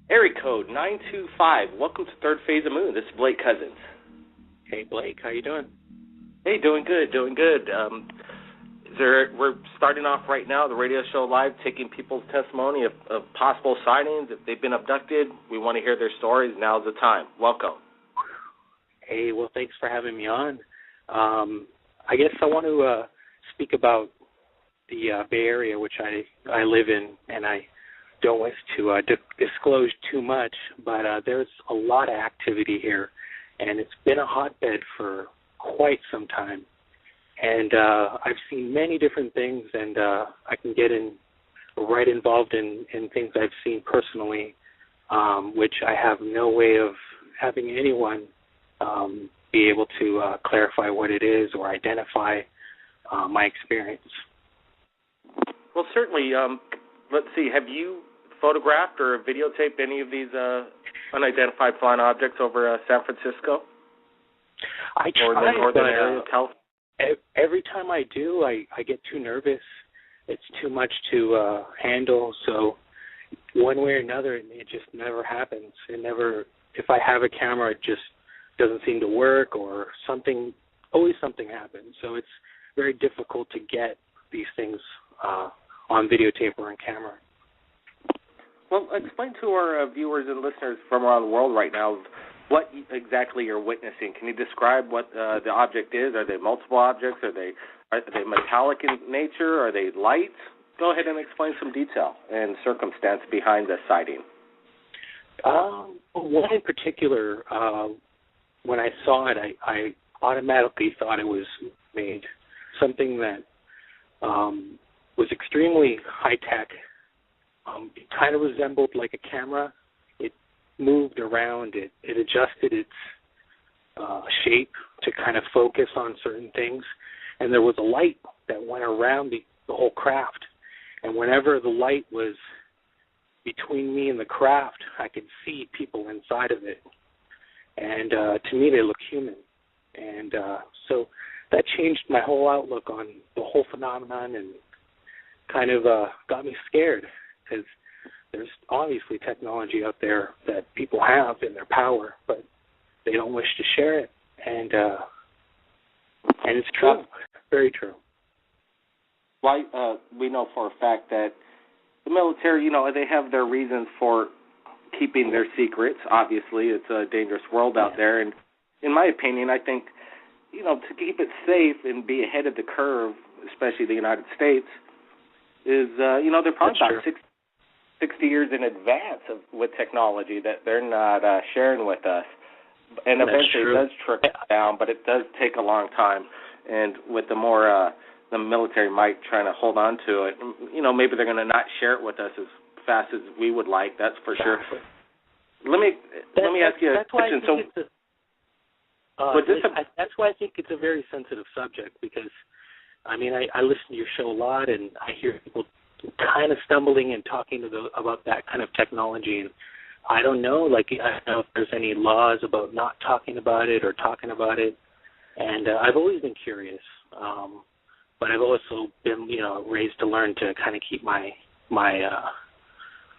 Area code 925. Welcome to Third Phase of Moon. This is Blake Cousins. Hey, Blake. How you doing? Hey, doing good, doing good. We're starting off right now, the radio show live, taking people's testimony of possible sightings. If they've been abducted, we want to hear their stories. Now's the time. Welcome. Hey, well, thanks for having me on. I guess I want to speak about the Bay Area, which I live in, and I don't wish to disclose too much, but there's a lot of activity here, and it's been a hotbed for quite some time. And I've seen many different things, and I can get right involved in things I've seen personally, which I have no way of having anyone be able to clarify what it is or identify my experience. Well, certainly. Let's see. Have you photographed or videotaped any of these unidentified flying objects over San Francisco? I try, or the northern area? Every time I do, I get too nervous. It's too much to handle. So one way or another, it just never happens. If I have a camera, it just doesn't seem to work, or always something happens. So it's very difficult to get these things on videotape or on camera. Well, explain to our viewers and listeners from around the world right now what exactly you're witnessing. Can you describe what the object is? Are they multiple objects? Are they metallic in nature? Are they light? Go ahead and explain some detail and circumstance behind the sighting. One in particular, when I saw it, I automatically thought it was made. Something that was extremely high-tech. It kind of resembled like a camera. It moved around. It adjusted its shape to kind of focus on certain things. And there was a light that went around the whole craft. And whenever the light was between me and the craft, I could see people inside of it. And to me, they looked human. And so that changed my whole outlook on the whole phenomenon and kind of got me scared, because there's obviously technology out there that people have in their power, but they don't wish to share it. And it's true, very true. Well, we know for a fact that the military, they have their reasons for keeping their secrets. Obviously, it's a dangerous world out there. And in my opinion, I think, to keep it safe and be ahead of the curve, especially the United States, is, they're probably about 60 years in advance with technology that they're not sharing with us. And eventually it does trickle down, but it does take a long time. And with the more the military might trying to hold on to it, maybe they're going to not share it with us as fast as we would like. That's for sure. Let me ask you a question. That's why I think it's a very sensitive subject, because I listen to your show a lot, and I hear people kind of stumbling and talking about that kind of technology, and I don't know, I don't know if there's any laws about not talking about it or talking about it, and I've always been curious, but I've also been, raised to learn to kind of keep my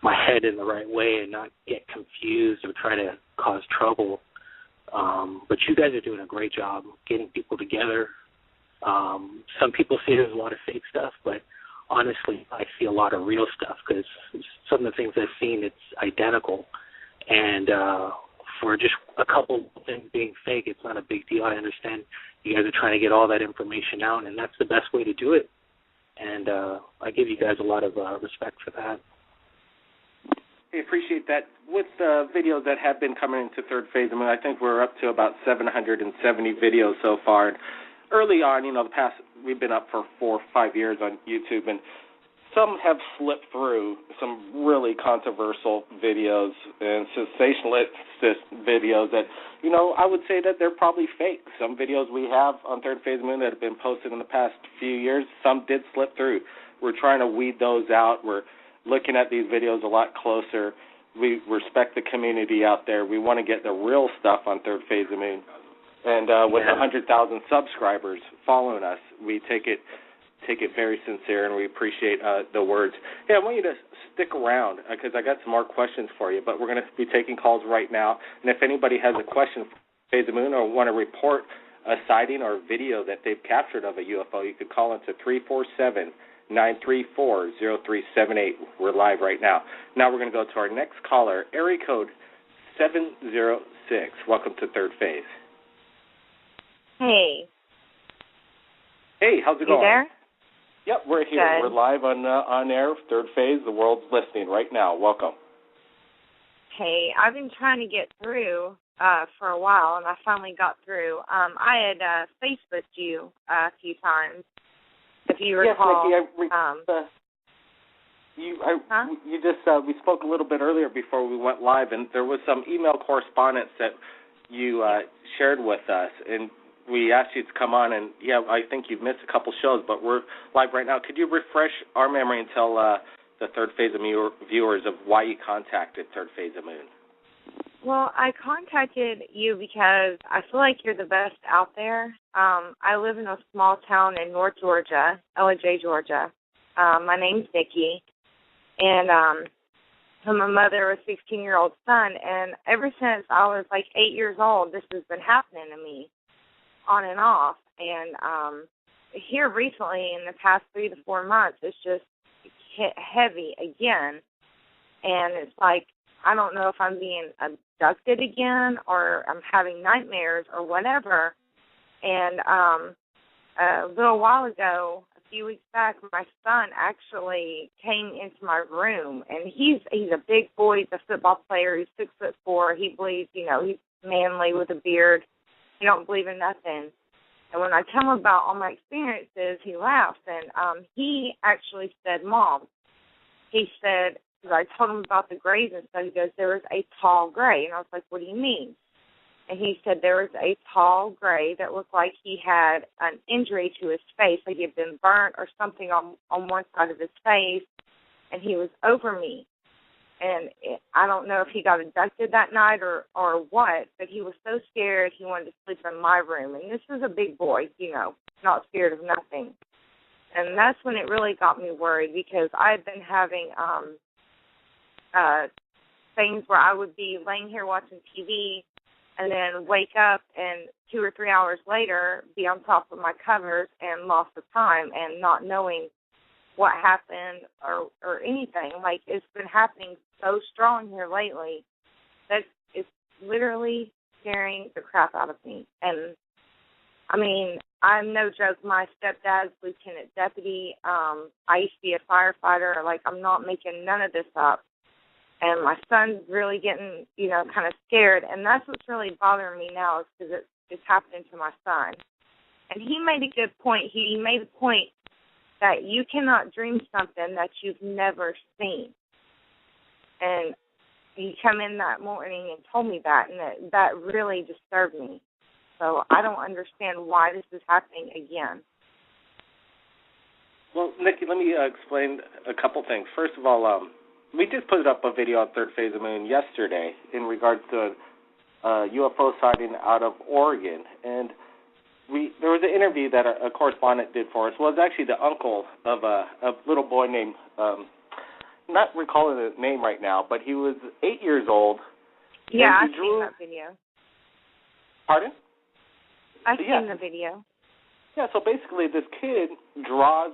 head in the right way and not get confused or try to cause trouble. But you guys are doing a great job getting people together. Some people say there's a lot of fake stuff, but honestly, I see a lot of real stuff, because some of the things I've seen, it's identical. And for just a couple of things being fake, it's not a big deal. I understand you guys are trying to get all that information out, and that's the best way to do it. And I give you guys a lot of respect for that. I appreciate that. With the videos that have been coming into Third Phase, I think we're up to about 770 videos so far. And early on, we've been up for 4 or 5 years on YouTube, and some have slipped through some really controversial videos and sensationalist videos that, I would say that they're probably fake. Some videos we have on Third Phase Moon that have been posted in the past few years, some did slip through. We're trying to weed those out. We're looking at these videos a lot closer. We respect the community out there. We want to get the real stuff on Third Phase Moon. And with 100,000 subscribers following us, we take it take it very sincere, and we appreciate the words. Hey, I want you to stick around because I got some more questions for you, but we're going to be taking calls right now. And if anybody has a question for Phase of Moon or want to report a sighting or video that they've captured of a UFO, you could call into 347-934-0378. We're live right now. Now we're going to go to our next caller, area code 706. Welcome to Third Phase. Hey. Hey, how's it going? You there? Yep, we're here. Good. We're live on air, Third Phase. The world's listening right now. Welcome. Hey, I've been trying to get through for a while, and I finally got through. I had Facebooked you a few times, if you recall. Yes, Nikki, we spoke a little bit earlier before we went live, and there was some email correspondence that you shared with us, and we asked you to come on, and, I think you've missed a couple shows, but we're live right now. Could you refresh our memory and tell the Third Phase of viewers of why you contacted Third Phase of Moon? Well, I contacted you because I feel like you're the best out there. I live in a small town in North Georgia, LJ, Georgia. My name's Nikki, and I'm a mother of a 16-year-old son, and ever since I was like 8 years old, this has been happening to me on and off. And here recently, in the past 3 to 4 months, it's just hit heavy again. And it's like, I don't know if I'm being abducted again or I'm having nightmares or whatever. And a little while ago, a few weeks back, my son actually came into my room. And he's a big boy. He's a football player. He's 6'4". He believes, he's manly with a beard. He don't believe in nothing. And when I tell him about all my experiences, he laughs. And he actually said, Mom, he said, because I told him about the grays and stuff, he goes, there was a tall gray. And I was like, what do you mean? And he said there was a tall gray that looked like he had an injury to his face, like he had been burnt or something on one side of his face, and he was over me. And I don't know if he got abducted that night or what, but he was so scared he wanted to sleep in my room. And this is a big boy, not scared of nothing. And that's when it really got me worried, because I've been having things where I would be laying here watching TV and then wake up and 2 or 3 hours later be on top of my covers and lost the time and not knowing what happened or anything. Like, it's been happening so strong here lately that it's literally scaring the crap out of me. And, I mean, I'm no joke. My stepdad's lieutenant deputy. I used to be a firefighter. Like, I'm not making none of this up. And my son's really getting, kind of scared. And that's what's really bothering me now, is because it's happening to my son. And he made a good point. He made a point that you cannot dream something that you've never seen. And he came in that morning and told me that, and that really disturbed me. So I don't understand why this is happening again. Well, Nikki, let me explain a couple things. First of all, we just put up a video on Third Phase of Moon yesterday in regards to a UFO sighting out of Oregon. And there was an interview that a correspondent did for us. Well, it was actually the uncle of a little boy named, not recalling the name right now, but he was 8 years old. Yeah, I've seen that video. Pardon? I've seen the video. Yeah, so basically this kid draws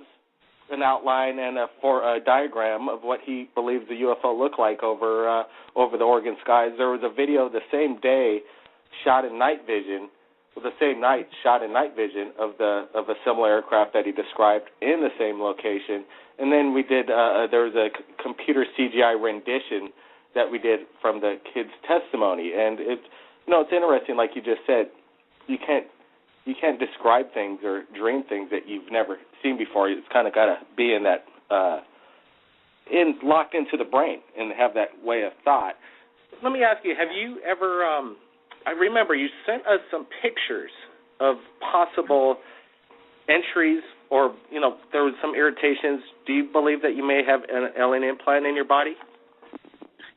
an outline and for a diagram of what he believes the UFO looked like over the Oregon skies. There was a video the same day shot in night vision, the same night shot in night vision of a similar aircraft that he described in the same location. And then we did there was a computer CGI rendition that we did from the kid's testimony. And it's interesting, like you just said, you can't describe things or dream things that you've never seen before. It's kind of got to be in that locked into the brain and have that way of thought. Let me ask you: have you ever? I remember you sent us some pictures of possible entries, or there was some irritations. Do you believe that you may have an alien implant in your body?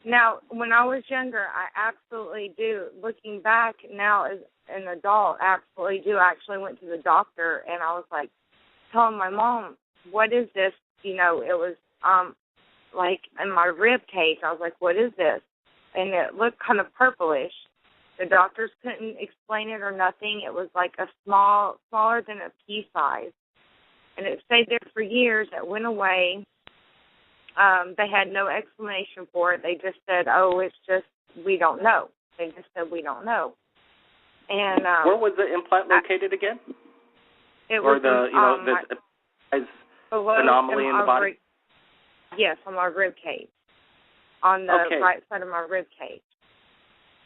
Now, when I was younger, I absolutely do. Looking back now as an adult, absolutely do. I actually went to the doctor, and I was like telling my mom, what is this? You know, it was like in my rib cage. I was like, what is this? And it looked kind of purplish. The doctors couldn't explain it or nothing. It was like a smaller than a pea size. And it stayed there for years. It went away. They had no explanation for it. They just said, oh, it's just, we don't know. They just said, we don't know. And where was the implant located again? It or was this anomaly in the body? Yes, on my rib cage. On the right side of my rib cage.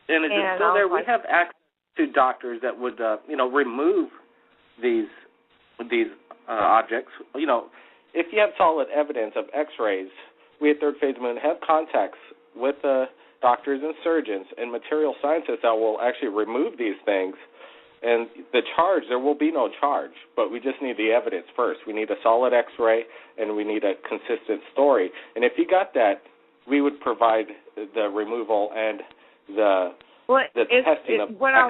And is it still there? We have access to doctors that would, remove these objects. You know, if you have solid evidence of X-rays, we at Third Phase Moon have contacts with doctors and surgeons and material scientists that will actually remove these things. And the charge, there will be no charge, but we just need the evidence first. We need a solid X-ray, and we need a consistent story. And if you got that, we would provide the removal and the testing of what I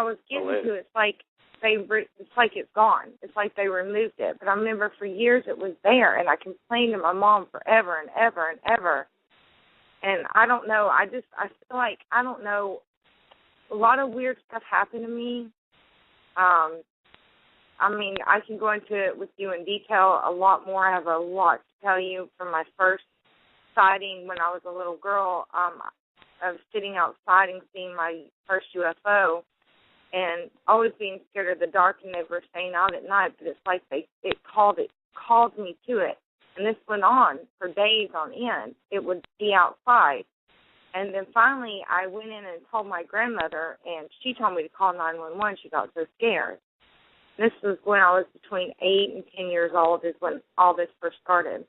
was getting to. It's like it's gone. It's like they removed it. But I remember for years it was there, and I complained to my mom forever and ever and ever. And I don't know. I feel like I don't know. A lot of weird stuff happened to me. I mean, I can go into it with you in detail a lot more. I have a lot to tell you from my first sighting when I was a little girl. I was sitting outside and seeing my first UFO, and always being scared of the dark, and they were staying out at night. But it's like it called me to it, and this went on for days on end. It would be outside, and then finally I went in and told my grandmother, and she told me to call 911. She got so scared. This was when I was between 8 and 10 years old. Is when all this first started,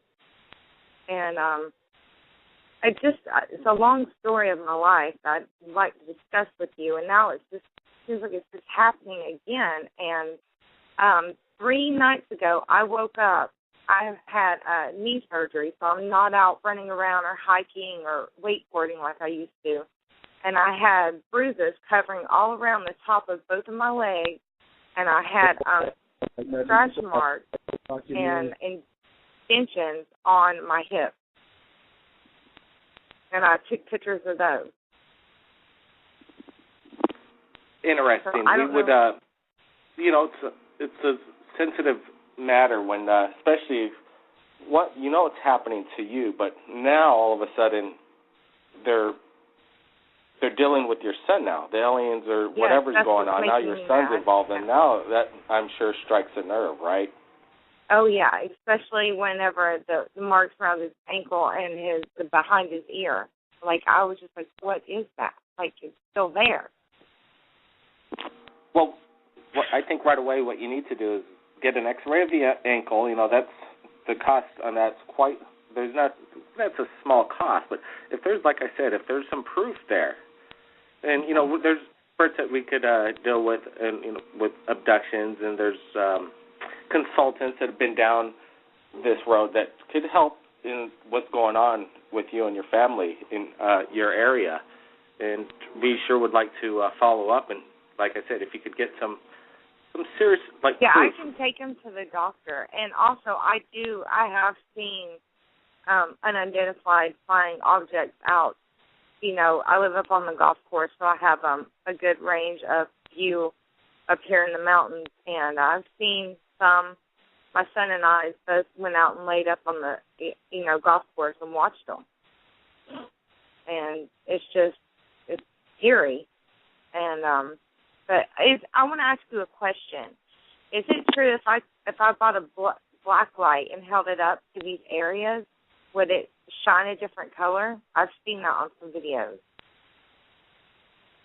and it's a long story of my life that I'd like to discuss with you, and now it seems like it's just happening again. And 3 nights ago, I woke up. I had knee surgery, so I'm not out running around or hiking or wakeboarding like I used to. And I had bruises covering all around the top of both of my legs, and I had scratch marks and extensions on my hips. And I took pictures of those. Interesting. So we would, it's a sensitive matter when, especially, it's happening to you, but now all of a sudden they're dealing with your son now. The aliens or whatever's going on now. Your son's involved, and now that I'm sure strikes a nerve, right? Oh yeah, especially whenever the marks around his ankle and behind his ear. Like I was just like, what is that? Like it's still there. Well, I think right away what you need to do is get an X-ray of the ankle. You know, that's the cost on that's quite. That's a small cost, but if there's, like I said, if there's some proof there, and there's experts that we could deal with, and with abductions, and there's consultants that have been down this road that could help in what's going on with you and your family in your area. And we sure would like to follow up. And like I said, if you could get some serious proof. I can take him to the doctor. And also, I have seen unidentified flying objects out. I live up on the golf course, so I have a good range of view up here in the mountains, and I've seen some. My son and I both went out and laid up on the golf course and watched them, and it's scary. And but I want to ask you a question. Is it true if I bought a black light and held it up to these areas, would it shine a different color? I've seen that on some videos.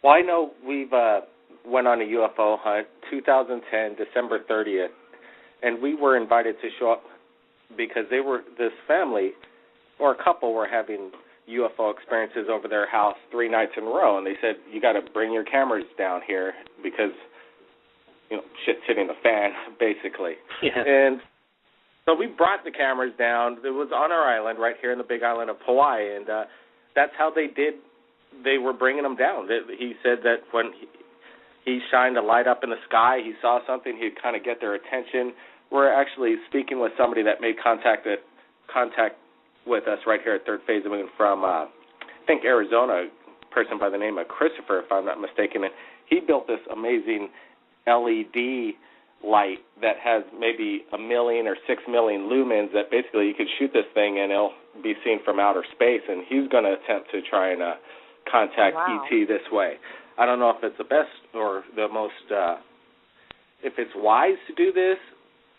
Well, I know we've went on a UFO hunt 2010, December 30th, and we were invited to show up because this family or a couple were having UFO experiences over their house 3 nights in a row, and they said, you got to bring your cameras down here because, shit's hitting the fan, basically. Yeah. And so we brought the cameras down. It was on our island right here in the big island of Hawaii, and that's how they did. They were bringing them down. He said that when he shined a light up in the sky, he saw something, he'd kind of get their attention, we're actually speaking with somebody that made contact with us right here at Third Phase of Moon from, I think, Arizona, a person by the name of Christopher, if I'm not mistaken. And he built this amazing LED light that has maybe 1 million or 6 million lumens that basically you could shoot this thing and it'll be seen from outer space. And he's going to attempt to try and contact ET this way. I don't know if it's the best or the most, if it's wise to do this.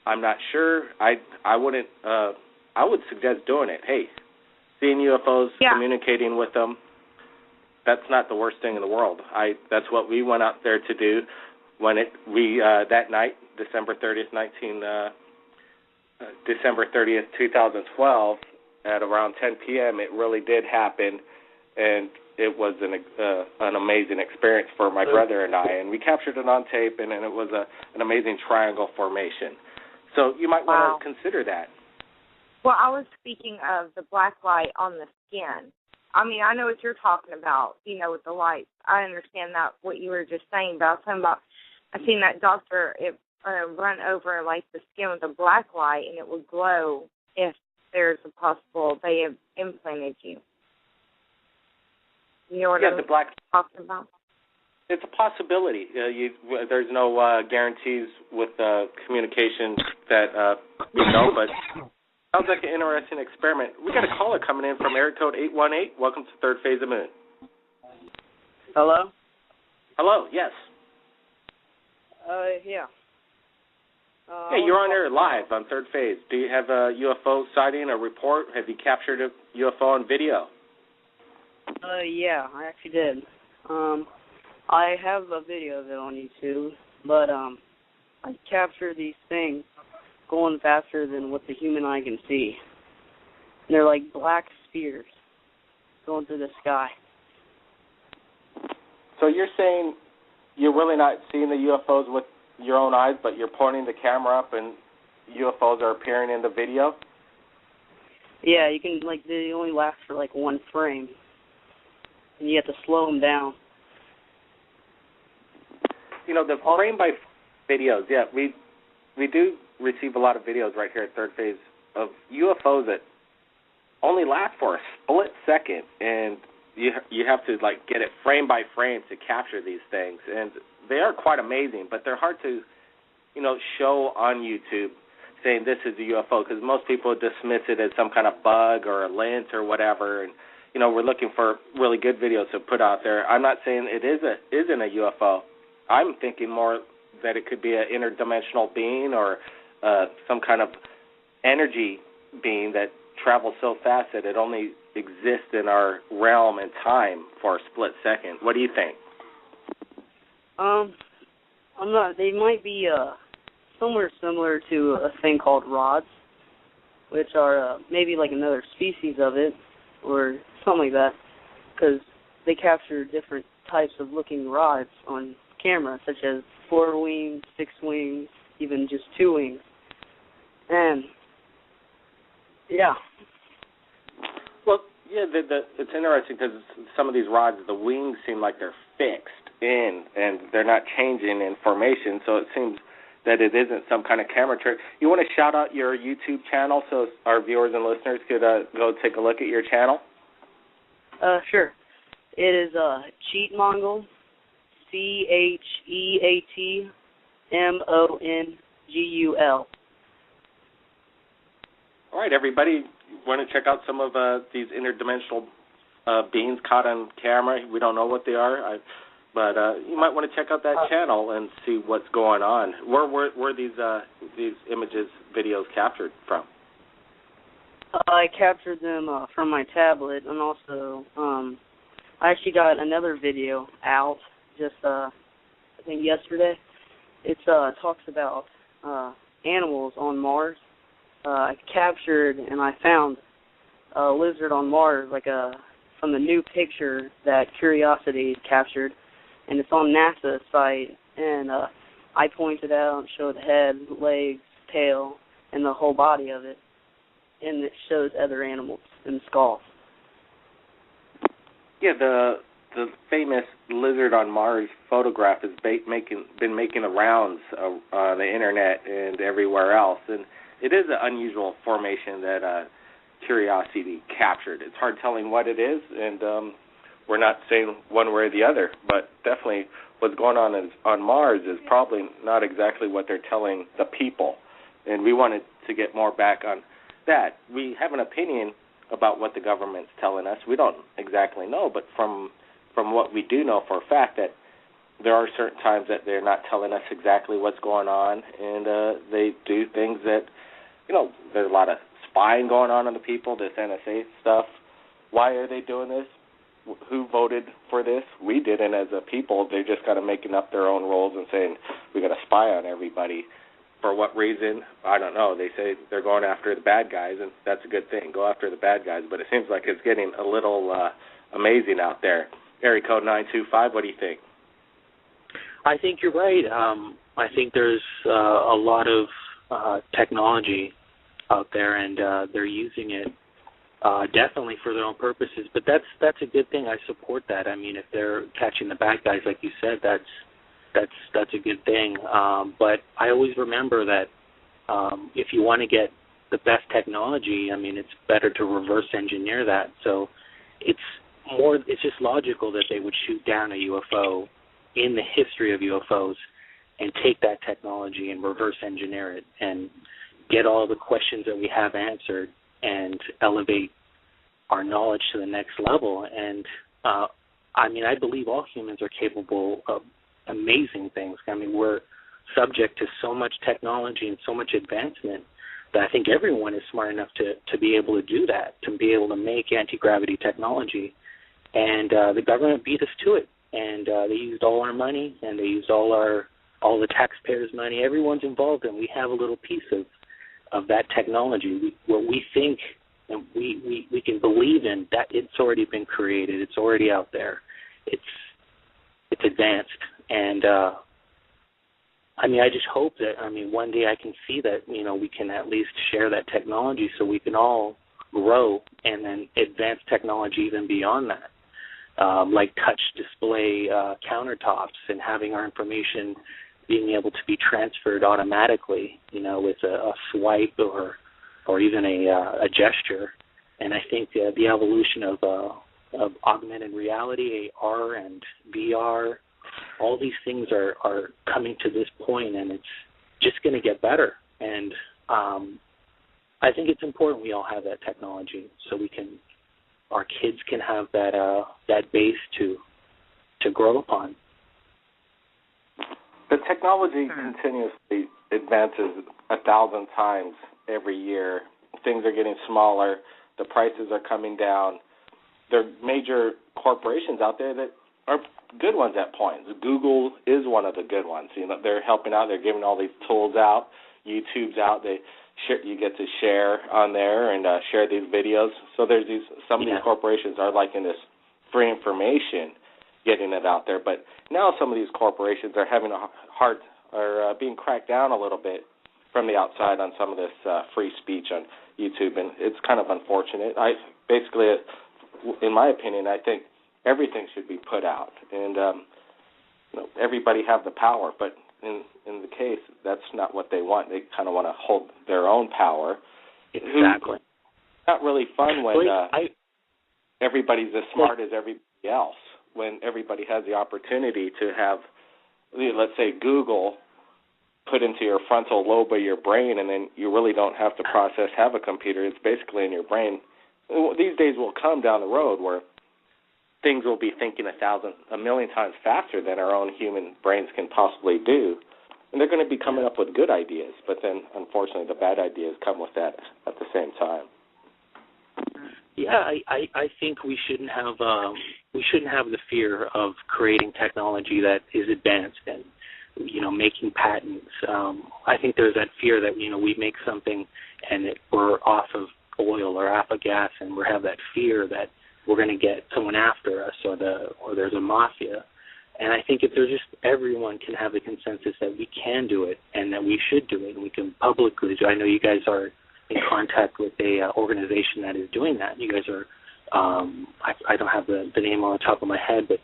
I'm not sure. I wouldn't. I would suggest doing it. Hey, seeing UFOs, communicating with them. That's not the worst thing in the world. That's what we went out there to do when that night, December 30th, 2012, at around 10 p.m. It really did happen, and it was an amazing experience for my brother and I. And we captured it on tape, and it was an amazing triangle formation. So you might want to consider that. Well, I was speaking of the black light on the skin. I mean, I know what you're talking about, with the lights. I understand that, what you were just saying, but I was talking about, I seen that doctor run over, like, the skin with a black light, and it would glow if there's a possible they have implanted you. You know what I'm talking about? It's a possibility. There's no guarantees with communication that we know, but sounds like an interesting experiment. We got a caller coming in from area code 818. Welcome to Third Phase of Moon. Hello? Hello, yes. Yeah. Hey, you're on air live on Third Phase. Do you have a UFO sighting, a report? Have you captured a UFO on video? Yeah, I actually did. I have a video of it on YouTube, but I captured these things going faster than what the human eye can see. They're like black spheres going through the sky. So you're saying you're really not seeing the UFOs with your own eyes, but you're pointing the camera up and UFOs are appearing in the video? Yeah, you can, they only last for one frame, and you have to slow them down. The frame by videos, we do receive a lot of videos right here at Third Phase of UFOs that only last for a split second, and you have to get it frame by frame to capture these things, and they are quite amazing, but they're hard to show on YouTube saying this is a UFO, because most people dismiss it as some kind of bug or a lens or whatever, and we're looking for really good videos to put out there. I'm not saying it isn't a UFO. I'm thinking more that it could be an interdimensional being or some kind of energy being that travels so fast that it only exists in our realm and time for a split second. What do you think? I'm not. They might be somewhere similar to a thing called rods, which are maybe another species of it or something like that, because they capture different types of looking rods on camera, such as 4 wings, 6 wings, even just 2 wings. And yeah. Well, yeah, it's interesting because some of these rods, the wings seem like they're fixed in and they're not changing in formation, so it seems that it isn't some kind of camera trick. You want to shout out your YouTube channel so our viewers and listeners could go take a look at your channel? Sure. It is Cheat Mongol, CheatMongul. All right, everybody, want to check out some of these interdimensional beings caught on camera? We don't know what they are, but you might want to check out that channel and see what's going on. Where were these images, videos captured from? I captured them from my tablet, and also I actually got another video out just I think yesterday. It talks about animals on Mars. I captured and I found a lizard on Mars, from the new picture that Curiosity captured, and it's on NASA's site. And I pointed out and showed head, legs, tail, and the whole body of it, and it shows other animals and skulls. Yeah, the the famous lizard on Mars photograph has been making the rounds on the internet and everywhere else, and it is an unusual formation that Curiosity captured. It's hard telling what it is, and we're not saying one way or the other, but definitely what's going on Mars is probably not exactly what they're telling the people, and we wanted to get more back on that. We have an opinion about what the government's telling us. We don't exactly know, but from what we do know for a fact, that there are certain times that they're not telling us exactly what's going on, and they do things that, there's a lot of spying going on the people, this NSA stuff. Why are they doing this? Who voted for this? We didn't as a people. They're just kind of making up their own rules and saying, we got to spy on everybody. For what reason? I don't know. They say they're going after the bad guys, and that's a good thing. Go after the bad guys. But it seems like it's getting a little amazing out there. Area code 925, what do you think? I think you're right. I think there's a lot of technology out there, and they're using it definitely for their own purposes. But that's a good thing. I support that. I mean, if they're catching the bad guys, like you said, that's a good thing. But I always remember that if you want to get the best technology, I mean, it's better to reverse engineer that. So it's just logical that they would shoot down a UFO in the history of UFOs and take that technology and reverse engineer it and get all the questions that we have answered and elevate our knowledge to the next level. And I believe all humans are capable of amazing things. I mean, we're subject to so much technology and so much advancement that I think everyone is smart enough to be able to do that, to be able to make anti-gravity technology. And the government beat us to it. And they used all our money, and they used all the taxpayers' money. Everyone's involved, and we have a little piece of that technology. What we think and we can believe in, that it's already been created. It's already out there. It's advanced. And, I just hope that, one day I can see that, we can at least share that technology so we can all grow and then advance technology even beyond that. Like touch display countertops and having our information being able to be transferred automatically, with a swipe or even a gesture. And I think the evolution of augmented reality, AR and VR, all these things are coming to this point, and it's just going to get better. And I think it's important we all have that technology so our kids can have that base to grow upon. The technology continuously advances 1,000 times every year. Things are getting smaller. The prices are coming down. There are major corporations out there that are good ones at points. Google is one of the good ones. They're helping out. They're giving all these tools out. YouTube's out. You get to share on there and share these videos. So there's some of these corporations are liking this free information, getting it out there. But now some of these corporations are having being cracked down a little bit from the outside on some of this free speech on YouTube, and it's kind of unfortunate. In my opinion, I think everything should be put out, and everybody have the power. But in the case, that's not what they want. They kind of want to hold their own power. Exactly. It's not really fun when everybody's as smart as everybody else. When everybody has the opportunity to have, let's say, Google put into your frontal lobe of your brain, and then you really don't have to have a computer. It's basically in your brain. These days will come down the road where things will be thinking a million times faster than our own human brains can possibly do. And they're going to be coming up with good ideas, but then, unfortunately, the bad ideas come with that at the same time. Yeah, I think we shouldn't have the fear of creating technology that is advanced and making patents. I think there's that fear that we make something and we're off of oil or off of gas, and we have that fear that we're going to get someone after us or there's a mafia. And I think if there's just everyone can have the consensus that we can do it and that we should do it and we can publicly do it. I know you guys are in contact with a organization that is doing that. You guys are I don't have the name on the top of my head, but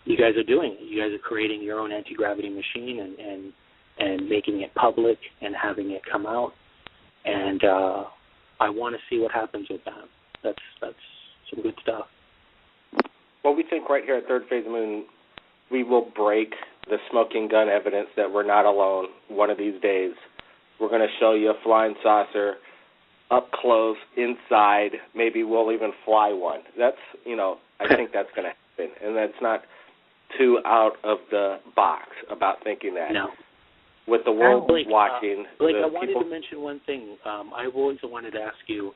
you guys are doing it. You guys are creating your own anti-gravity machine and making it public and having it come out. And I want to see what happens with that. That's some good stuff. Well, we think right here at Third Phase Moon, we will break the smoking gun evidence that we're not alone one of these days. We're going to show you a flying saucer up close, inside. Maybe we'll even fly one. That's, I think that's going to happen. And that's not too out of the box about thinking that. No. With the world Blake, watching. Blake, I wanted to mention one thing. I've always wanted to ask you,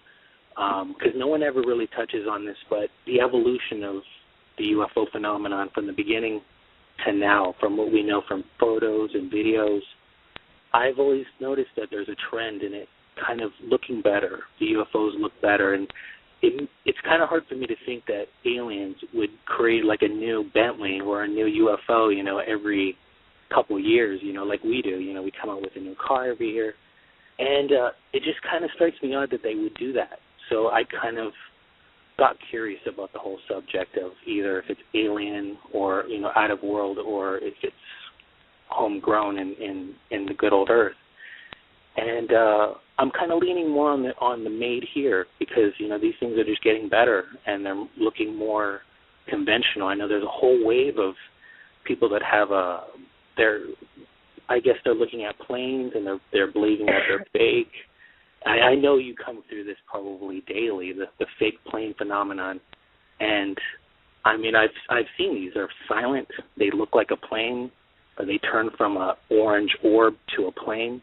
because no one ever really touches on this, but the evolution of the UFO phenomenon from the beginning to now, from what we know from photos and videos, I've always noticed that there's a trend in it kind of looking better. The UFOs look better, and it's kind of hard for me to think that aliens would create like a new Bentley or a new UFO, every couple years, like we do. We come out with a new car every year, and it just kind of strikes me odd that they would do that. So I kind of got curious about the whole subject of either if it's alien or, out of world, or if it's homegrown in the good old Earth. And I'm kind of leaning more on the made here because, these things are just getting better and they're looking more conventional. I know there's a whole wave of people that have I guess they're looking at planes and they're believing that they're fake. I know you come through this probably daily, the fake plane phenomenon. And, I mean, I've seen these. They're silent. They look like a plane, or they turn from an orange orb to a plane.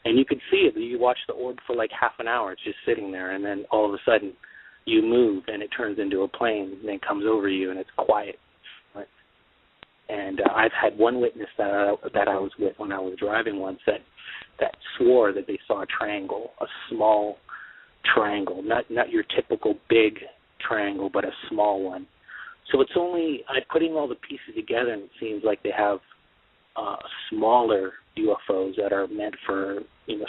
And you can see it. You watch the orb for like half an hour. It's just sitting there. And then all of a sudden you move and it turns into a plane and then comes over you and it's quiet. Right? And I've had one witness that I was with when I was driving once that swore that they saw a triangle, a small triangle, not your typical big triangle, but a small one. So it's only, I'm putting all the pieces together, and it seems like they have smaller UFOs that are meant for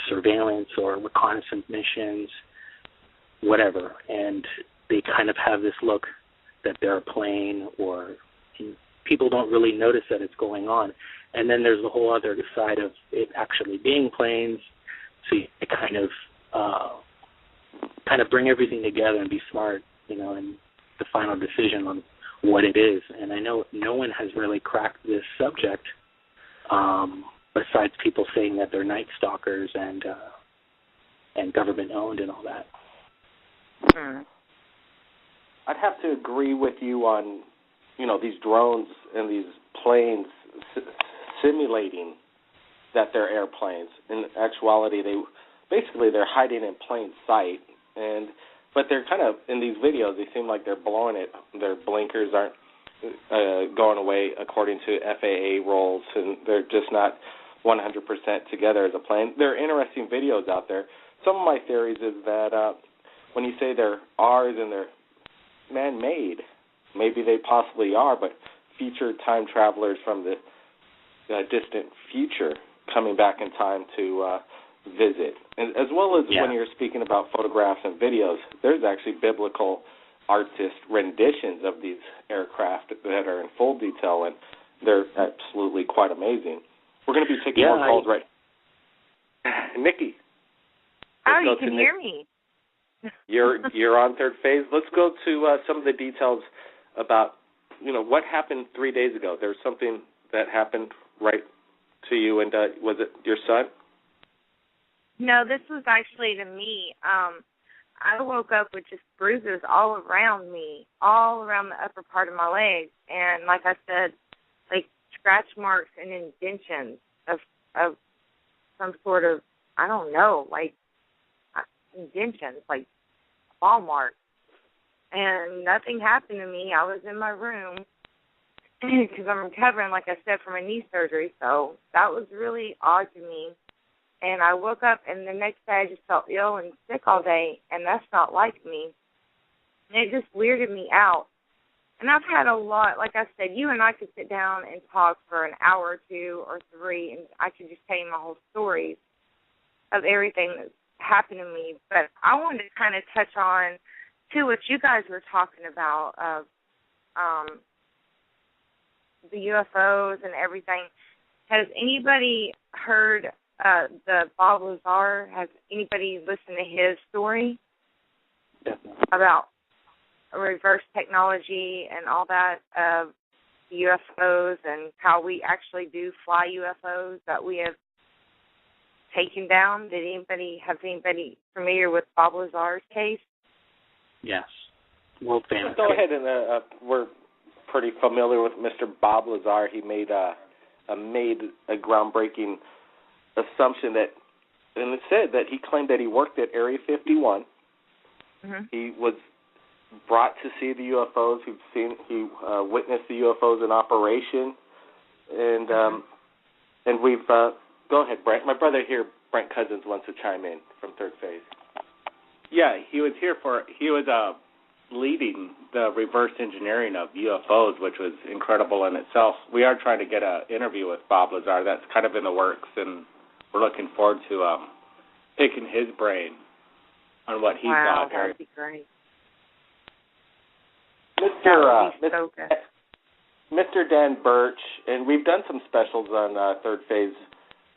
surveillance or reconnaissance missions, whatever, and they kind of have this look that they're a plane, or people don't really notice that it's going on. And then there's the whole other side of it actually being planes, so you kind of bring everything together and be smart, and the final decision on what it is. And I know no one has really cracked this subject, besides people saying that they're night stalkers and government owned and all that. I'd have to agree with you on, these drones and these planes simulating that they're airplanes. In actuality, they're hiding in plain sight, but they're kind of, in these videos, they seem like they're blowing it. Their blinkers aren't going away according to FAA rules, and they're just not 100% together as a plane. There are interesting videos out there. Some of my theories is that when you say they're ours and they're man-made, maybe they possibly are, but featured time travelers from the distant future coming back in time to visit. And as well as when you're speaking about photographs and videos, there's actually biblical artist renditions of these aircraft that are in full detail, and they're absolutely quite amazing. We're going to be taking more calls right now. Nikki. Oh, you can hear me. You're on Third Phase. Let's go to some of the details about, what happened 3 days ago. There's something that happened right to you, and was it your son? No, this was actually to me. I woke up with just bruises all around me, all around the upper part of my legs, and like I said, like scratch marks and indentions of some sort of, I don't know, like indentions, like ball marks. And nothing happened to me. I was in my room because I'm recovering, like I said, from a knee surgery, so that was really odd to me. And I woke up, and the next day I just felt ill and sick all day, and that's not like me. And it just weirded me out. And I've had a lot, like I said, you and I could sit down and talk for an hour or two or three, and I could just tell you my whole story of everything that's happened to me. But I wanted to kind of touch on too, what you guys were talking about of the UFOs and everything. Has anybody heard the Bob Lazar? Has anybody listened to his story about reverse technology and all that of UFOs and how we actually do fly UFOs that we have taken down? Have anybody familiar with Bob Lazar's case? Yes. World famous. Go ahead, and we're pretty familiar with Mr. Bob Lazar. He made a groundbreaking assumption that, and it said that he claimed that he worked at Area 51. Mm-hmm. He was brought to see the UFOs. He witnessed the UFOs in operation, and we've go ahead, Brent. My brother here, Brent Cousins, wants to chime in from Third Phase. Yeah, he was leading the reverse engineering of UFOs, which was incredible in itself. We are trying to get an interview with Bob Lazar. That's kind of in the works, and we're looking forward to picking his brain on what he thought. Wow, that would be great. Mr. Dan Birch, and we've done some specials on Third Phase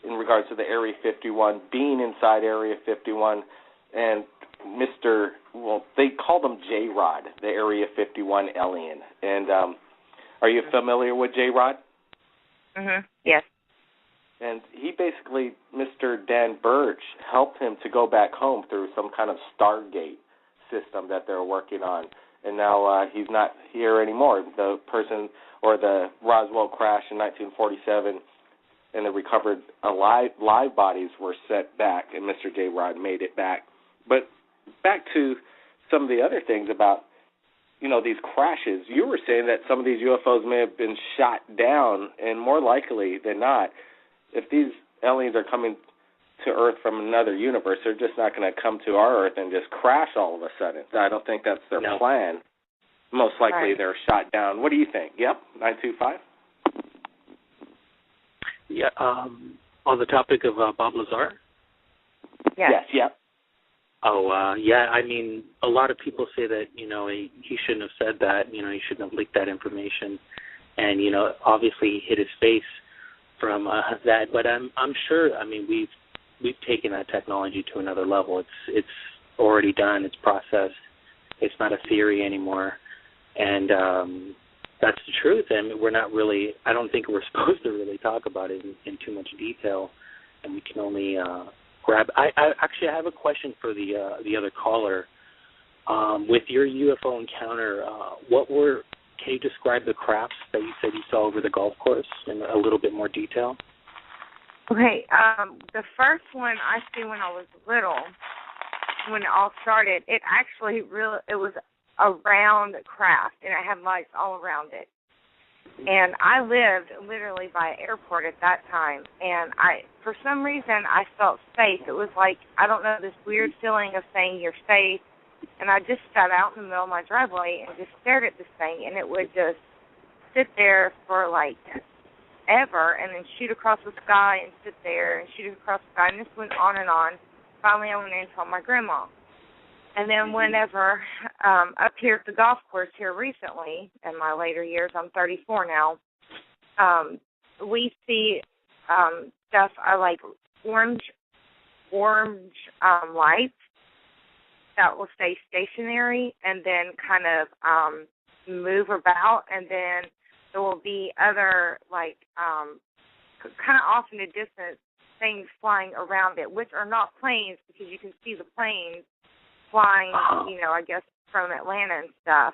in regards to the Area 51, being inside Area 51, and they called him J-Rod, the Area 51 alien. And are you familiar with J-Rod? Mm-hmm. Yes. And he basically, Mr. Dan Birch, helped him to go back home through some kind of Stargate system that they're working on. And now he's not here anymore. The person, or the Roswell crash in 1947, and the recovered live bodies were set back, and Mr. J-Rod made it back. But back to some of the other things about, these crashes. You were saying that some of these UFOs may have been shot down, and more likely than not, if these aliens are coming to Earth from another universe, they're just not going to come to our Earth and just crash all of a sudden. I don't think that's their plan. Most likely they're shot down. What do you think? Yep, 925? Yeah, on the topic of Bob Lazar? Yes, yep. Oh, yeah, I mean, a lot of people say that, he shouldn't have said that, he shouldn't have leaked that information. And, obviously he hid his face from that. But I'm sure, we've taken that technology to another level. It's already done. It's processed. It's not a theory anymore. And that's the truth. We're not really, I don't think we're supposed to really talk about it in too much detail. And we can only grab. I have a question for the other caller. With your UFO encounter, can you describe the crafts that you said you saw over the golf course in a little bit more detail? Okay, the first one I see when I was little, when it all started, it was a round craft, and it had lights all around it. And I lived literally by an airport at that time, and for some reason, I felt safe. It was like, I don't know, this weird feeling of saying you're safe, and I just sat out in the middle of my driveway and just stared at this thing, and it would just sit there for like ever, and then shoot across the sky and sit there and shoot across the sky, and this went on and on. Finally, I went in and told my grandma. And then whenever, up here at the golf course here recently, in my later years, I'm 34 now, we see stuff like orange lights that will stay stationary and then kind of move about, and then there will be other, kind of off in the distance, things flying around it, which are not planes, because you can see the planes flying, I guess, from Atlanta and stuff.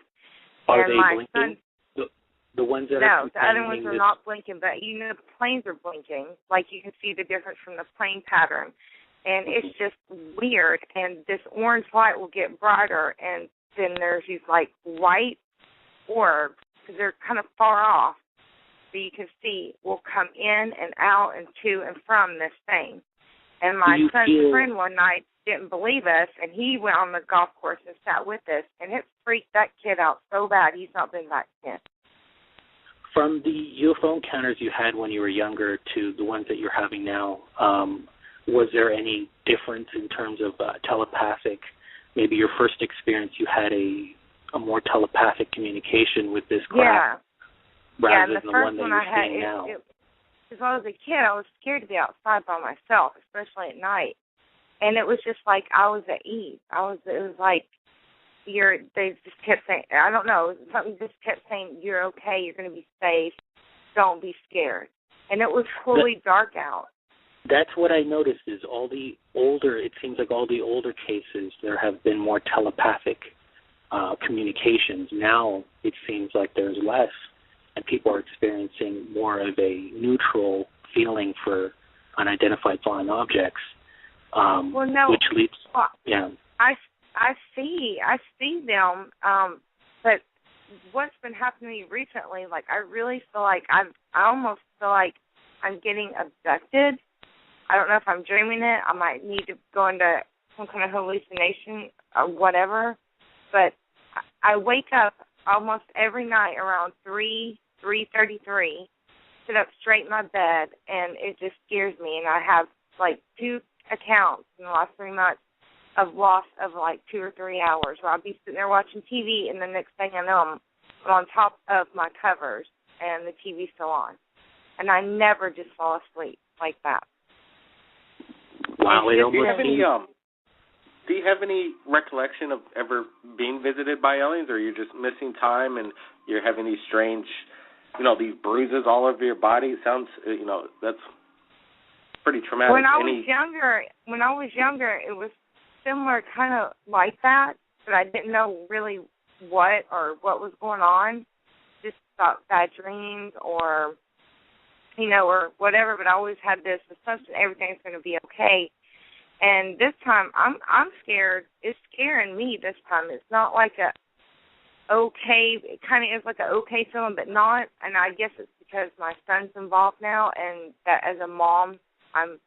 Are and they my blinking? Son, the ones that no, the other ones are not blinking, but, the planes are blinking. Like, you can see the difference from the plane pattern. And it's just weird. And this orange light will get brighter, and then there's these, white orbs, because they're kind of far off, so you can see will come in and out and to and from this thing. And my son's friend one night didn't believe us, and he went on the golf course and sat with us, and it freaked that kid out so bad he's not been back since. From the UFO encounters you had when you were younger to the ones that you're having now, was there any difference in terms of telepathic maybe your first experience, you had a more telepathic communication with this craft rather than the one that you're seeing now. Because when I was a kid, I was scared to be outside by myself, especially at night. And it was just like I was at ease. It was like they just kept saying, I don't know, something just kept saying, you're okay, you're going to be safe, don't be scared. And it was totally dark out. That's what I noticed is it seems like all the older cases, there have been more telepathic communications. Now it seems like there's less, and people are experiencing more of a neutral feeling for unidentified flying objects. Which leads, I see them, but what's been happening to me recently, like I really feel like I almost feel like I'm getting abducted. I don't know if I'm dreaming it. I might need to go into some kind of hallucination or whatever, but I wake up almost every night around 3:33, sit up straight in my bed, and it just scares me, and I have like 2 accounts in the last 3 months of loss of like 2 or 3 hours where I'll be sitting there watching TV, and the next thing I know, I'm on top of my covers and the TV's still on. And I never just fall asleep like that. Wow, do you have any recollection of ever being visited by aliens, or you're just missing time and you're having these strange, these bruises all over your body? It sounds, that's pretty traumatic. When I was younger, it was similar, kind of like that, but I didn't know really what was going on. Just thought bad dreams or whatever. But I always had this assumption everything's going to be okay. And this time, I'm scared. It's scaring me this time. It's not like a okay. It kind of is like an okay feeling, but not. And I guess it's because my son's involved now, and that as a mom, I'm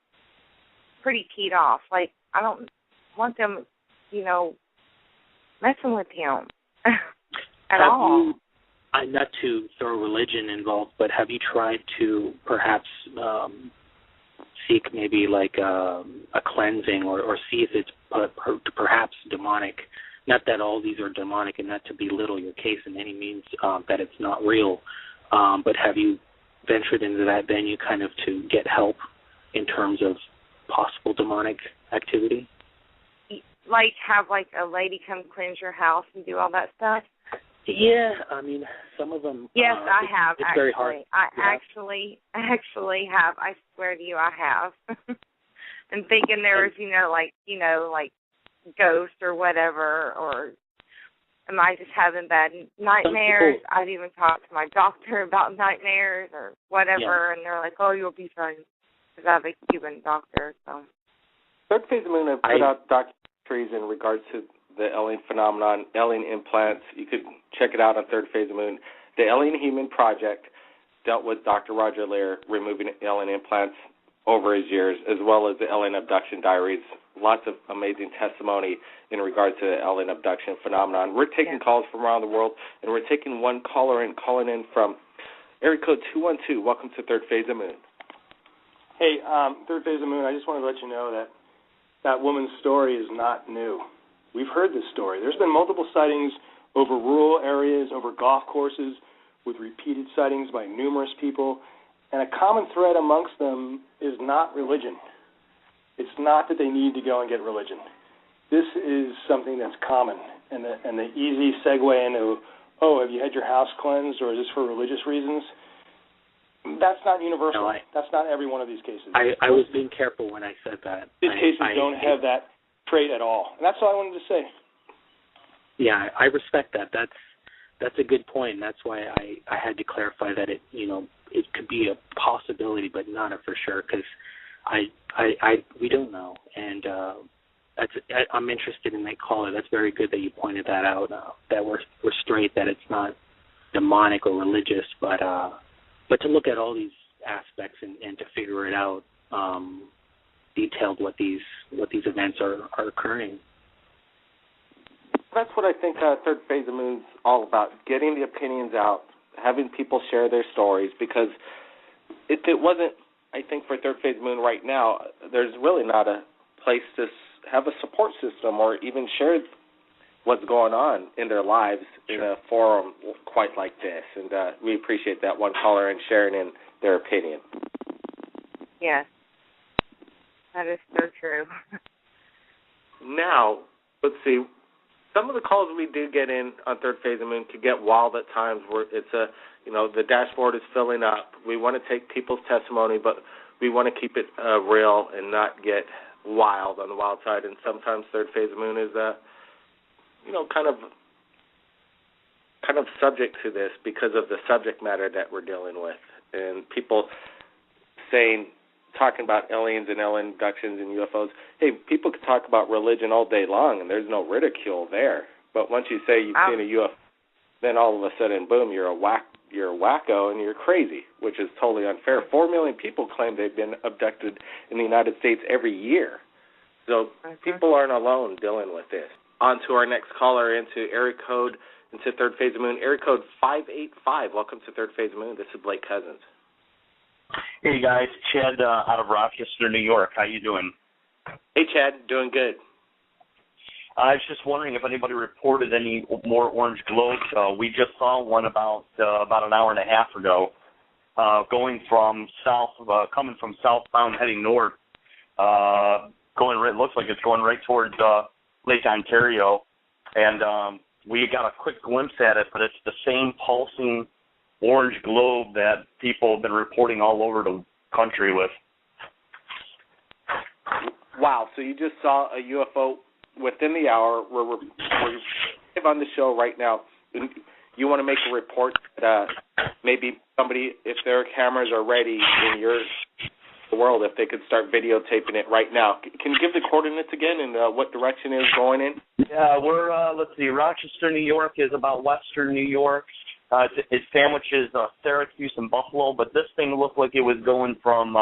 pretty keyed off. Like, I don't want them, messing with him at all. Not to throw religion involved, but have you tried to perhaps seek maybe like a cleansing or see if it's perhaps demonic? Not that all these are demonic, and not to belittle your case in any means that it's not real, but have you ventured into that venue kind of to get help in terms of possible demonic activity? Like have like a lady come cleanse your house and do all that stuff? Yeah, I mean, some of them. Yes, I have. It's very hard. I actually have. I swear to you, I have. And thinking there was, like ghosts or whatever, or am I just having bad nightmares? I've even talked to my doctor about nightmares or whatever, and they're like, "Oh, you'll be fine," because I have a Cuban doctor. So. Third Phase of the Moon have put out documentaries in regards to the alien phenomenon, alien implants. You could check it out on Third Phase of the Moon. The Alien Human Project dealt with Dr. Roger Lear removing alien implants over his years, as well as the Alien Abduction Diaries. Lots of amazing testimony in regards to the alien abduction phenomenon. We're taking calls from around the world, and we're taking one caller calling in from area code 212. Welcome to Third Phase of the Moon. Hey, Third Phase of the Moon, I just wanted to let you know that woman's story is not new. We've heard this story. There's been multiple sightings over rural areas, over golf courses, with repeated sightings by numerous people, and a common thread amongst them is not religion. It's not that they need to go and get religion. This is something that's common, and the easy segue into, have you had your house cleansed, or is this for religious reasons? That's not universal. No, that's not every one of these cases. I was being careful when I said that. These cases don't have that trait at all. And that's all I wanted to say. Yeah, I respect that. That's a good point. That's why I had to clarify that it could be a possibility, but not a for sure, because we don't know. And I'm interested in that caller. That's very good that you pointed that out. That we're straight, that it's not demonic or religious, but to look at all these aspects and to figure it out, detailed what these events are occurring. That's what I think Third Phase of the Moon's all about, getting the opinions out, having people share their stories, because if it wasn't, I think, for Third Phase of the Moon right now, there's really not a place to have a support system or even share what's going on in their lives in a forum quite like this. And we appreciate that one caller and sharing in their opinion. Yes, that is so true. Now, let's see. Some of the calls we do get in on Third Phase of the Moon could get wild at times where it's the dashboard is filling up. We want to take people's testimony, but we want to keep it real and not get wild on the wild side. And sometimes Third Phase of the Moon is, kind of subject to this because of the subject matter that we're dealing with. And people talking about aliens and alien abductions and UFOs. Hey, people can talk about religion all day long, and there's no ridicule there. But once you say you've seen a UFO, then all of a sudden, boom, you're a wacko and you're crazy, which is totally unfair. 4 million people claim they've been abducted in the United States every year. So people aren't alone dealing with this. On to our next caller into Third Phase of the Moon. Area code 585. Welcome to Third Phase of the Moon. This is Blake Cousins. Hey guys, Chad out of Rochester, New York. How you doing? Hey Chad, doing good. I was just wondering if anybody reported any more orange globes. We just saw one about an hour and a half ago, coming from southbound heading north. Looks like it's going right towards Lake Ontario, and we got a quick glimpse at it, but it's the same pulsing orange globe that people have been reporting all over the country with. Wow, so you just saw a UFO within the hour. We're live on the show right now. You want to make a report that maybe somebody, if their cameras are ready in your world, if they could start videotaping it right now. Can you give the coordinates again and what direction is going in? Yeah, we're, Rochester, New York is about western New York. It sandwiches Syracuse and Buffalo, but this thing looked like it was going from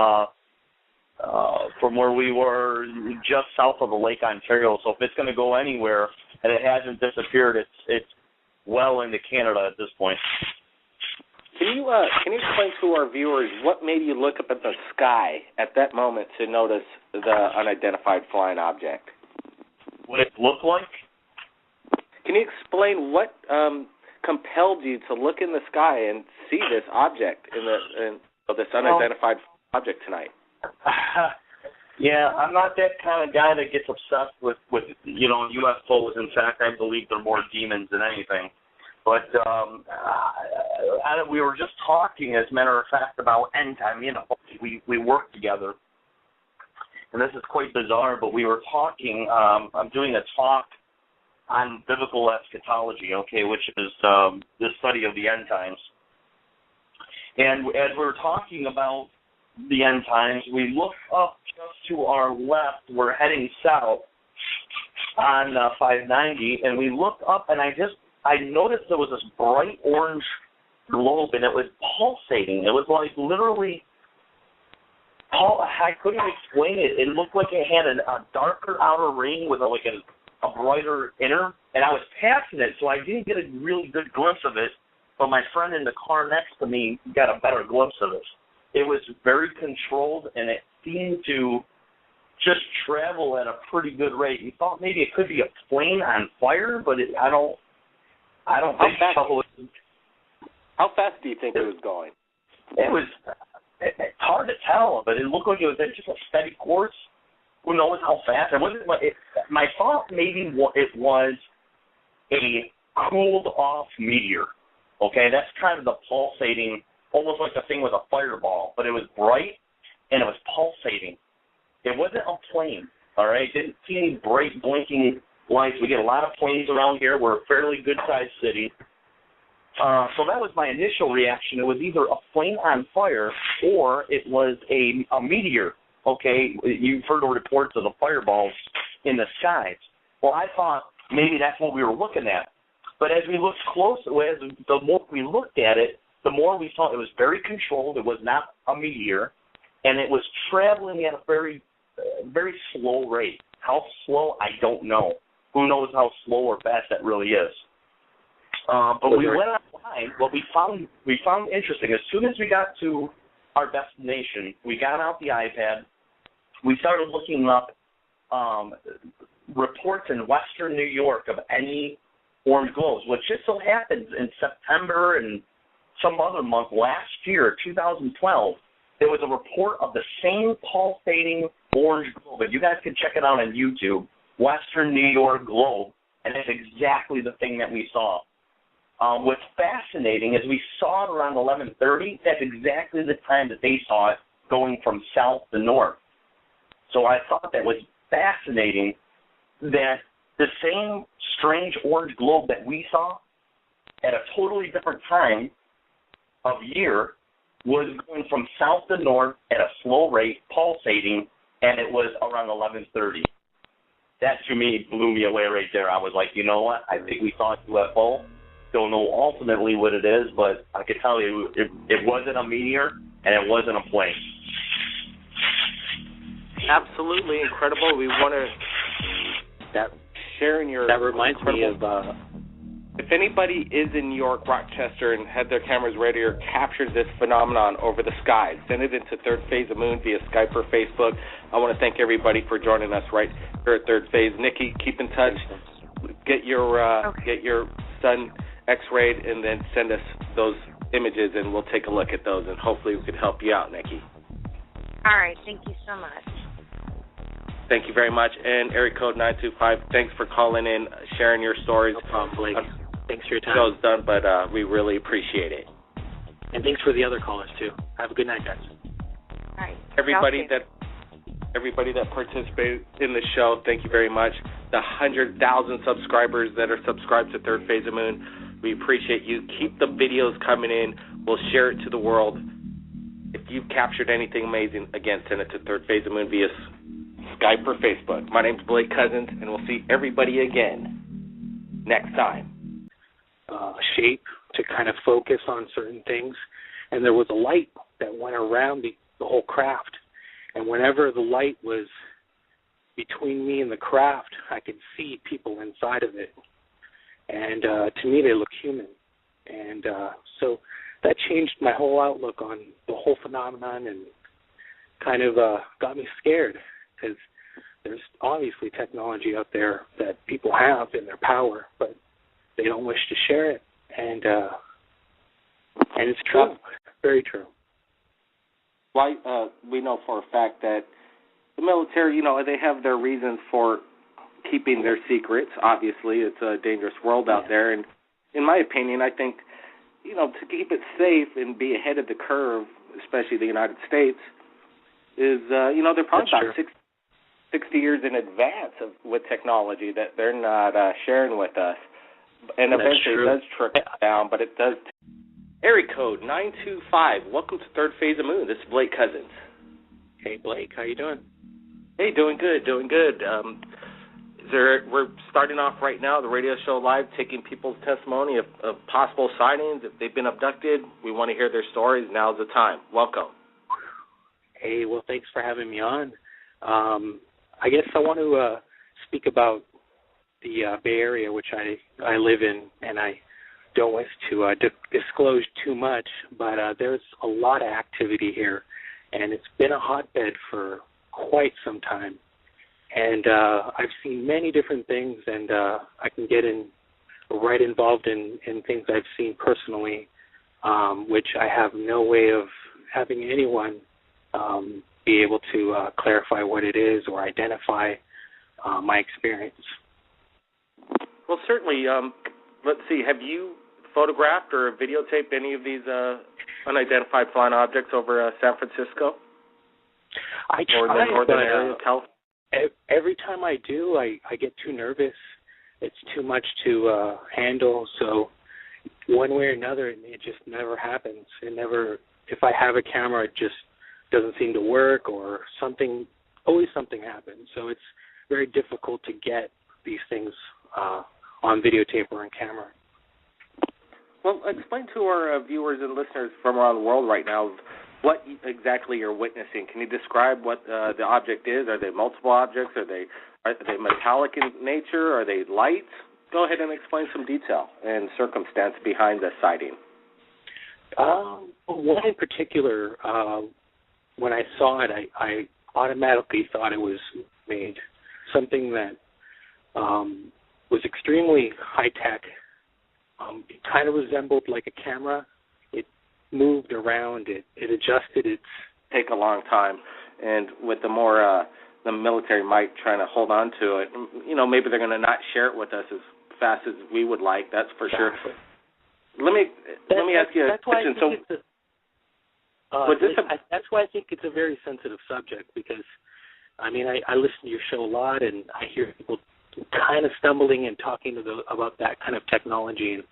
where we were just south of the Lake Ontario. So if it's going to go anywhere and it hasn't disappeared, it's well into Canada at this point. Can you explain to our viewers what made you look up at the sky at that moment to notice the unidentified flying object? What it looked like? Can you explain what compelled you to look in the sky and see this object this unidentified object tonight? Yeah, I'm not that kind of guy that gets obsessed with UFOs. In fact, I believe they're more demons than anything. But we were just talking, as a matter of fact, about end time. We work together, and this is quite bizarre. But we were talking. I'm doing a talk on biblical eschatology, which is the study of the end times. And as we were talking about the end times, we look up just to our left. We're heading south on 590, and we looked up, and I noticed there was this bright orange globe, and it was pulsating. It was like literally, I couldn't explain it. It looked like it had a darker outer ring with a brighter inner, and I was passing it, so I didn't get a really good glimpse of it, but my friend in the car next to me got a better glimpse of it. It was very controlled, and it seemed to just travel at a pretty good rate. We thought maybe it could be a plane on fire, but I don't think so. How fast do you think it was going? It's hard to tell, but it looked like it was just a steady course. Who knows how fast? My thought maybe it was a cooled off meteor. That's kind of the pulsating, almost like the thing with a fireball, but it was bright and it was pulsating. It wasn't a plane, all right? Didn't see any bright blinking lights. We get a lot of planes around here. We're a fairly good-sized city. So that was my initial reaction. It was either a plane on fire or it was a meteor. You've heard the reports of the fireballs in the skies. Well, I thought maybe that's what we were looking at. But as we looked closer, the more we looked at it, the more we saw it was very controlled. It was not a meteor, and it was traveling at a very, very slow rate. How slow, I don't know. Who knows how slow or fast that really is? But we went online. What we found interesting. As soon as we got to our destination, we got out the iPad. We started looking up reports in Western New York of any orange globes, which just so happens in September and some other month last year, 2012, there was a report of the same pulsating orange globe. And you guys can check it out on YouTube, Western New York globe, and it's exactly the thing that we saw. What's fascinating is we saw it around 11:30. That's exactly the time that they saw it going from south to north. So I thought that was fascinating that the same strange orange globe that we saw at a totally different time of year was going from south to north at a slow rate, pulsating, and it was around 11:30. That, to me, blew me away right there. I was like, you know what? I think we saw a UFO. Don't know ultimately what it is, but I could tell you it wasn't a meteor and it wasn't a plane. Absolutely incredible. We want to sharing your. That reminds me of. If anybody is in New York, Rochester, and had their cameras ready or captured this phenomenon over the skies, send it into Third Phase of Moon via Skype or Facebook. I want to thank everybody for joining us right here at Third Phase. Nikki, keep in touch. Get your son X-rayed and then send us those images, and we'll take a look at those, and hopefully we can help you out, Nikki. All right. Thank you so much. Thank you very much. And area code 925, thanks for calling in, sharing your stories. No problem, Blake. Thanks for your time. Show's done, but we really appreciate it. And thanks for the other callers, too. Have a good night, guys. All right. Everybody that participated in the show, thank you very much. The 100,000 subscribers that are subscribed to Third Phase of Moon, we appreciate you. Keep the videos coming in. We'll share it to the world. If you've captured anything amazing, again, send it to Third Phase of Moon via Skype or Facebook. My name's Blake Cousins, and we'll see everybody again next time. Shape to kind of focus on certain things, and there was a light that went around the whole craft, and whenever the light was between me and the craft, I could see people inside of it, and to me they looked human, and so that changed my whole outlook on the whole phenomenon and kind of got me scared, because there's obviously technology out there that people have in their power, but they don't wish to share it, and it's true, very true. Well, we know for a fact that the military, they have their reasons for keeping their secrets. Obviously, it's a dangerous world out there, and in my opinion, I think, to keep it safe and be ahead of the curve, especially the United States, is, they're probably about 60 years in advance with technology that they're not sharing with us. And eventually it does trickle down, but it does. Area code 925. Welcome to Third Phase of Moon. This is Blake Cousins. Hey, Blake. How you doing? Hey, doing good. We're starting off right now, the radio show live, taking people's testimony of possible sightings. If they've been abducted, we want to hear their stories. Now's the time. Welcome. Hey, well, thanks for having me on. I guess I want to speak about the Bay Area, which I live in, and I don't wish to disclose too much, but there's a lot of activity here, and it's been a hotbed for quite some time. And I've seen many different things, and I can get right involved in things I've seen personally, which I have no way of having anyone be able to clarify what it is or identify my experience. Well, certainly. Let's see. Have you photographed or videotaped any of these unidentified flying objects over San Francisco? I try, or the northern area of California? Every time I do, I get too nervous. It's too much to handle. So one way or another, it just never happens. If I have a camera, it just doesn't seem to work, or always something happens. So it's very difficult to get these things on videotape or on camera. Well, explain to our viewers and listeners from around the world right now what exactly you're witnessing. Can you describe what the object is? Are they multiple objects? Are they metallic in nature? Are they lights? Go ahead and explain some detail and circumstance behind the sighting. One in particular, when I saw it, I automatically thought it was made something that was extremely high-tech. It kind of resembled like a camera. It moved around. It adjusted its... Take a long time. And with the more... the military might trying to hold on to it. You know, maybe they're going to not share it with us as fast as we would like. That's for sure. Let me ask you a question. That's why I think it's a very sensitive subject, because, I mean, I listen to your show a lot, and I hear people kind of stumbling and talking about that kind of technology, and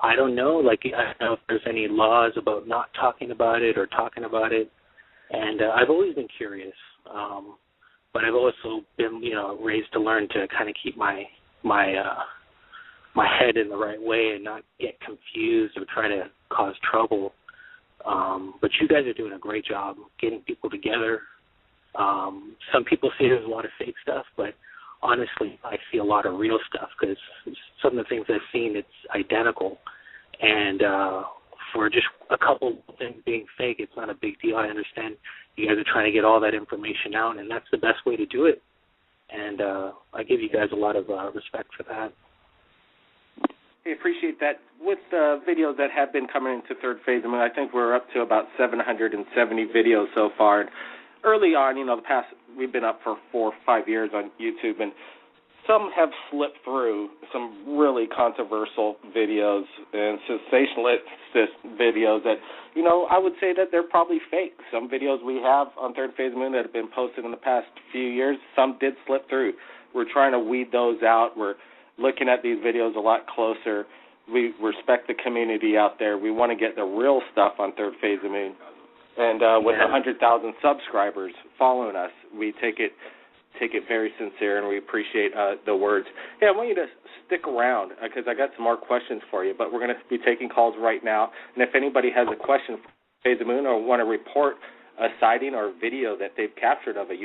I don't know, I don't know if there's any laws about not talking about it or talking about it, and I've always been curious. But I've also been, raised to learn to kind of keep my head in the right way and not get confused or try to cause trouble. But you guys are doing a great job getting people together. Some people say there's a lot of fake stuff, but honestly, I see a lot of real stuff, because some of the things I've seen, it's identical. And for just a couple of things being fake, it's not a big deal. I understand you guys are trying to get all that information out, and that's the best way to do it. And I give you guys a lot of respect for that. I appreciate that. With the videos that have been coming into Third Phase, I mean, I think we're up to about 770 videos so far. And early on, we've been up for 4 or 5 years on YouTube, and some have slipped through some really controversial videos and sensationalist videos that, I would say that they're probably fake. Some videos we have on Third Phase Moon that have been posted in the past few years, some did slip through. We're trying to weed those out. We're looking at these videos a lot closer. We respect the community out there. We want to get the real stuff on Third Phase of Moon. And with 100,000 subscribers following us, we take it very sincere, and we appreciate the words. Hey, I want you to stick around, because I got some more questions for you, but we're going to be taking calls right now. And if anybody has a question for Phase of Moon or want to report a sighting or video that they've captured of a UFO,